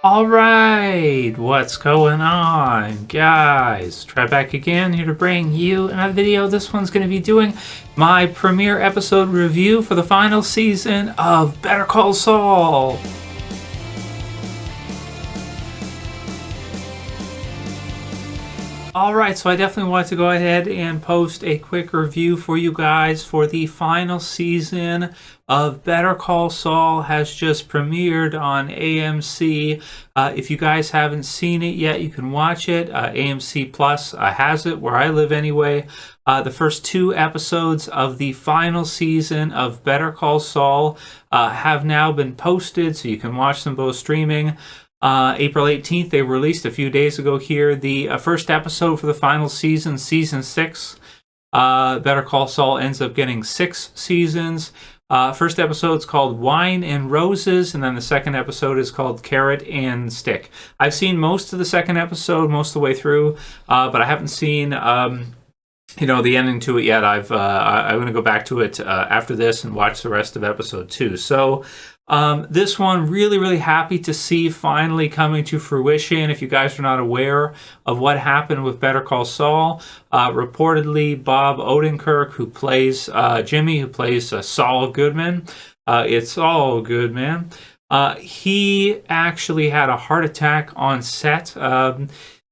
Alright, what's going on, guys? Trev back again, here to bring you another video. This one's going to be doing my premiere episode review for the final season of Better Call Saul. Alright, so I definitely want to go ahead and post a quick review for you guys for the final season of Better Call Saul. Has just premiered on AMC. If you guys haven't seen it yet, you can watch it. AMC Plus has it where I live anyway. The first two episodes of the final season of Better Call Saul have now been posted, so you can watch them both streaming. April 18th, they were released a few days ago here. The first episode for the final season, season 6. Better Call Saul ends up getting 6 seasons. First episode's called Wine and Roses, and then the second episode is called Carrot and Stick. I've seen most of the second episode, most of the way through, but I haven't seen the ending to it yet. I'm going to go back to it after this and watch the rest of episode 2. So this one, really happy to see finally coming to fruition. If you guys are not aware of what happened with Better Call Saul, reportedly Bob Odenkirk, who plays Jimmy, who plays Saul Goodman, it's all good, man. He actually had a heart attack on set.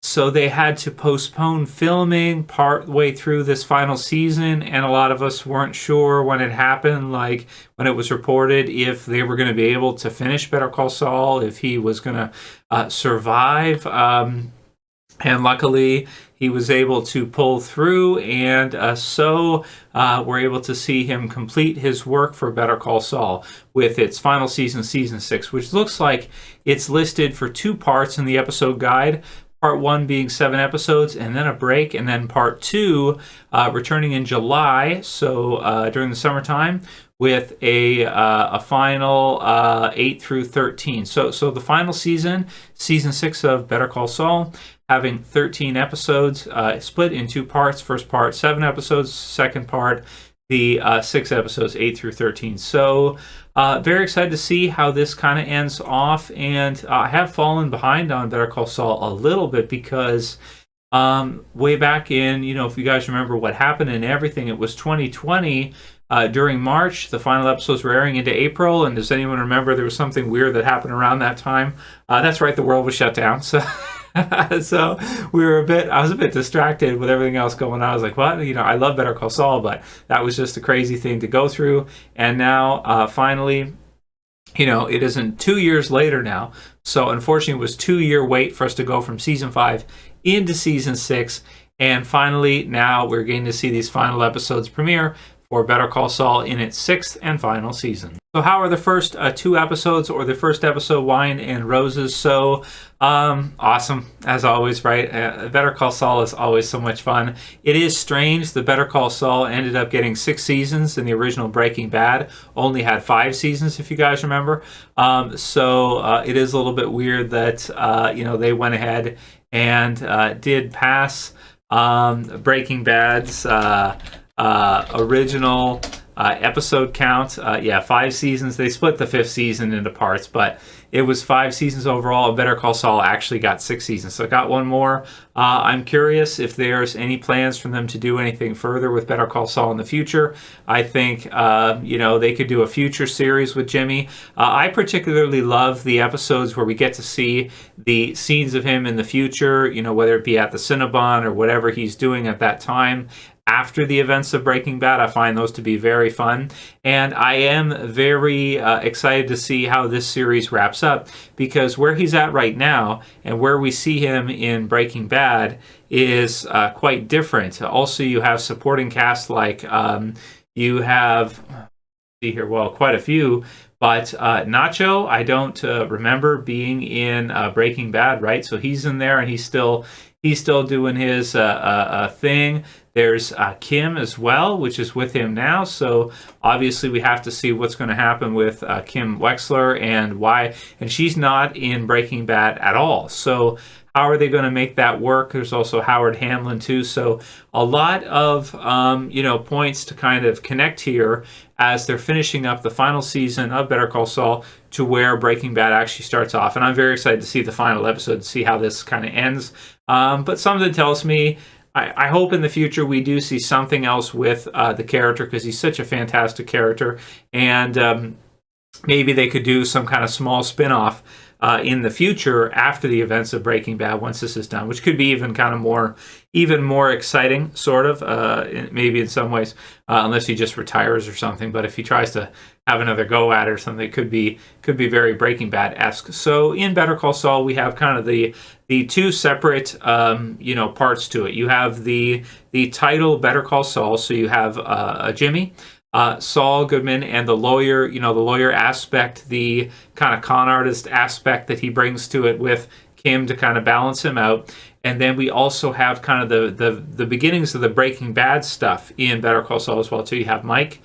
So they had to postpone filming part way through this final season, and a lot of us weren't sure when it happened, like when it was reported, if they were going to be able to finish Better Call Saul, if he was going to survive. And luckily, he was able to pull through, and so we're able to see him complete his work for Better Call Saul with its final season, season 6, which looks like it's listed for 2 parts in the episode guide. Part 1 being 7 episodes, and then a break, and then part 2 returning in July, so during the summertime, with a final 8 through 13. So the final season, season 6 of Better Call Saul, having 13 episodes, split in 2 parts. First part, 7 episodes. Second part, the 6 episodes, 8 through 13. So very excited to see how this kind of ends off, and I have fallen behind on Better Call Saul a little bit because way back in, if you guys remember what happened and everything, it was 2020. During March, the final episodes were airing into April, and does anyone remember there was something weird that happened around that time? That's right, the world was shut down, so so I was a bit distracted with everything else going on. I was like, what? I love Better Call Saul, but that was just a crazy thing to go through. And now, finally, it isn't 2 years later now. So unfortunately, it was 2-year wait for us to go from season 5 into season 6. And finally, now we're getting to see these final episodes premiere for Better Call Saul in its 6th and final season. So how are the first 2 episodes, or the first episode, Wine and Roses? So awesome, as always, right? Better Call Saul is always so much fun. It is strange that Better Call Saul ended up getting 6 seasons, and the original Breaking Bad only had 5 seasons, if you guys remember. So it is a little bit weird that they went ahead and did pass Breaking Bad's original episode count. 5 seasons. They split the 5th season into parts, but it was 5 seasons overall. Better Call Saul actually got 6 seasons, so it got 1 more. I'm curious if there's any plans for them to do anything further with Better Call Saul in the future. I think they could do a future series with Jimmy. I particularly love the episodes where we get to see the scenes of him in the future, whether it be at the Cinnabon or whatever he's doing at that time after the events of Breaking Bad. I find those to be very fun, and I am very excited to see how this series wraps up, because where he's at right now and where we see him in Breaking Bad is quite different. Also, you have supporting cast like you have, quite a few, but Nacho, I don't remember being in Breaking Bad, right? So he's in there, and he's still doing his thing. There's Kim as well, which is with him now. So obviously we have to see what's going to happen with Kim Wexler and why. And she's not in Breaking Bad at all. So how are they going to make that work? There's also Howard Hamlin too. So a lot of points to kind of connect here as they're finishing up the final season of Better Call Saul, to where Breaking Bad actually starts off. And I'm very excited to see the final episode, to see how this kind of ends. But something tells me, I hope in the future we do see something else with the character, because he's such a fantastic character. And maybe they could do some kind of small spin-off in the future after the events of Breaking Bad, once this is done, which could be even more exciting, sort of, maybe in some ways, unless he just retires or something. But if he tries to have another go at it or something, it could be very Breaking Bad-esque. So in Better Call Saul, we have kind of the two separate parts to it. You have the title Better Call Saul, so you have Jimmy, Saul Goodman, and the lawyer aspect, the kind of con artist aspect that he brings to it with Kim to kind of balance him out. And then we also have kind of the beginnings of the Breaking Bad stuff in Better Call Saul as well too. You have Mike,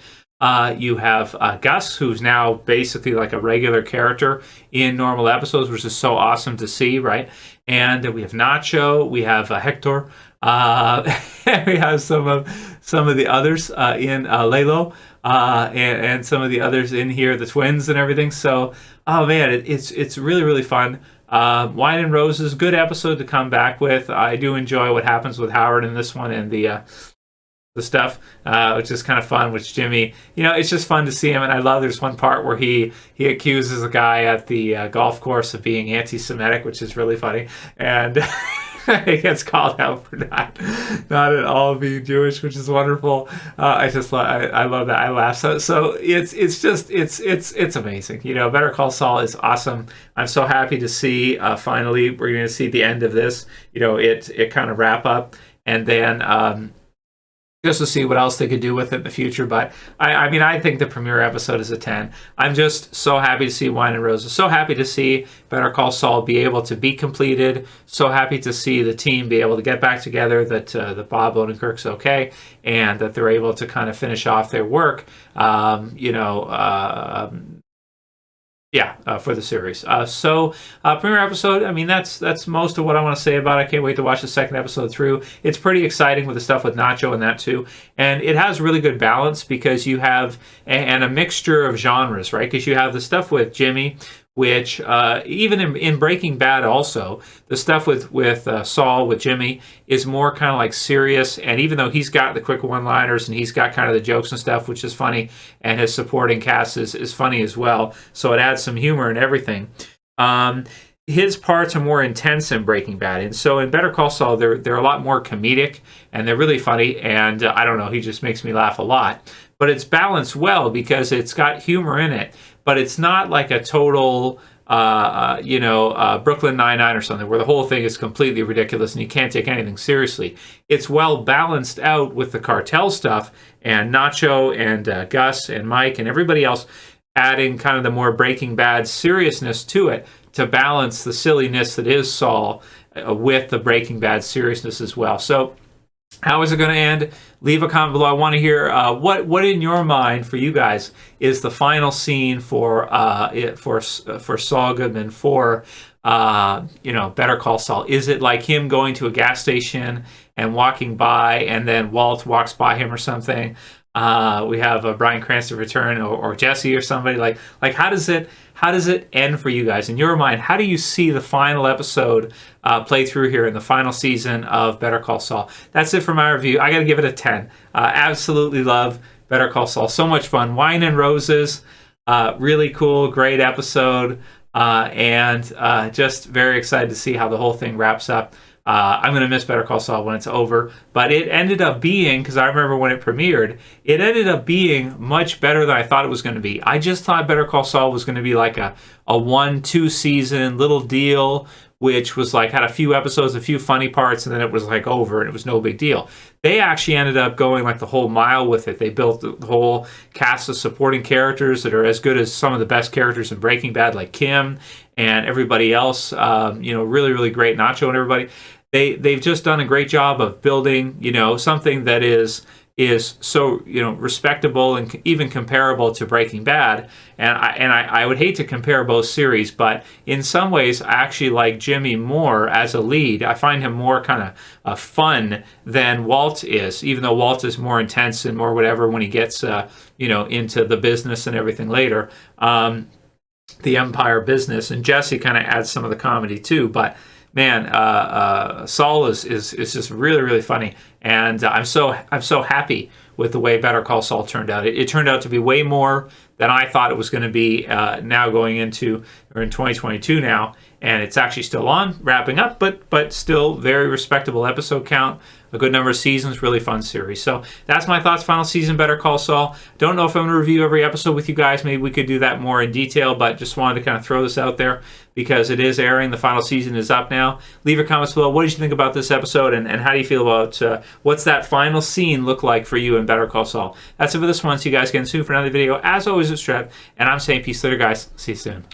you have Gus, who's now basically like a regular character in normal episodes, which is so awesome to see, right? And we have Nacho, we have Hector, we have some of the others in Lalo, and some of the others in here, the twins and everything. So, oh man, it's really, really fun. Wine and Roses, good episode to come back with. I do enjoy what happens with Howard in this one, and the stuff, which is kind of fun, which Jimmy, it's just fun to see him. And I love, there's one part where he accuses a guy at the golf course of being anti-Semitic, which is really funny. And he gets called out for not at all being Jewish, which is wonderful. I love that. I laugh. So it's amazing. Better Call Saul is awesome. I'm so happy to see, finally, we're going to see the end of this, it kind of wrap up, and then, just to see what else they could do with it in the future. But I think the premiere episode is a 10. I'm just so happy to see Wine and Roses. So happy to see Better Call Saul be able to be completed. So happy to see the team be able to get back together, that Bob Odenkirk's okay, and that they're able to kind of finish off their work, for the series. Premiere episode, that's most of what I want to say about it. I can't wait to watch the second episode through. It's pretty exciting with the stuff with Nacho and that too. And it has really good balance, because you have and a mixture of genres, right? Because you have the stuff with Jimmy, which even in Breaking Bad also, the stuff with Saul, with Jimmy, is more kind of like serious. And even though he's got the quick one-liners and he's got kind of the jokes and stuff, which is funny, and his supporting cast is funny as well, so it adds some humor and everything. His parts are more intense in Breaking Bad, and so in Better Call Saul, they're a lot more comedic, and they're really funny, and I don't know, he just makes me laugh a lot. But it's balanced well, because it's got humor in it, but it's not like a total, Brooklyn Nine-Nine or something, where the whole thing is completely ridiculous and you can't take anything seriously. It's well balanced out with the cartel stuff, and Nacho and Gus and Mike and everybody else adding kind of the more Breaking Bad seriousness to it, to balance the silliness that is Saul with the Breaking Bad seriousness as well. So how is it going to end? Leave a comment below. I want to hear what in your mind, for you guys, is the final scene for Saul Goodman for Better Call Saul. Is it like him going to a gas station and walking by, and then Walt walks by him or something? We have Bryan Cranston return, or Jesse or somebody. Like how does it end for you guys in your mind? How do you see the final episode play through here in the final season of Better Call Saul? That's it for my review. I got to give it a 10. Absolutely love Better Call Saul. So much fun. Wine and Roses, really cool, great episode, and just very excited to see how the whole thing wraps up. I'm going to miss Better Call Saul when it's over, but it ended up being, because I remember when it premiered, it ended up being much better than I thought it was going to be. I just thought Better Call Saul was going to be like a 1-2 season little deal, which was like, had a few episodes, a few funny parts, and then it was like over, and it was no big deal. They actually ended up going like the whole mile with it. They built the whole cast of supporting characters that are as good as some of the best characters in Breaking Bad, like Kim and everybody else. Really, really great. Nacho and everybody. They've just done a great job of building, something that is so respectable and even comparable to Breaking Bad. And I would hate to compare both series, but in some ways I actually like Jimmy more as a lead. I find him more kind of fun than Walt is, even though Walt is more intense and more whatever when he gets into the business and everything later. the Empire business, and Jesse kind of adds some of the comedy too. But man, Saul is just really, really funny, and I'm so happy with the way Better Call Saul turned out. It turned out to be way more than I thought it was going to be. Now going into, or in 2022 now, and it's actually still on, wrapping up, but still very respectable episode count. A good number of seasons, really fun series. So that's my thoughts. Final season, Better Call Saul. Don't know if I'm going to review every episode with you guys. Maybe we could do that more in detail, but just wanted to kind of throw this out there because it is airing. The final season is up now. Leave your comments below. What did you think about this episode, and how do you feel about what's that final scene look like for you in Better Call Saul? That's it for this one. See you guys again soon for another video. As always, it's Trev, and I'm saying peace later, guys. See you soon.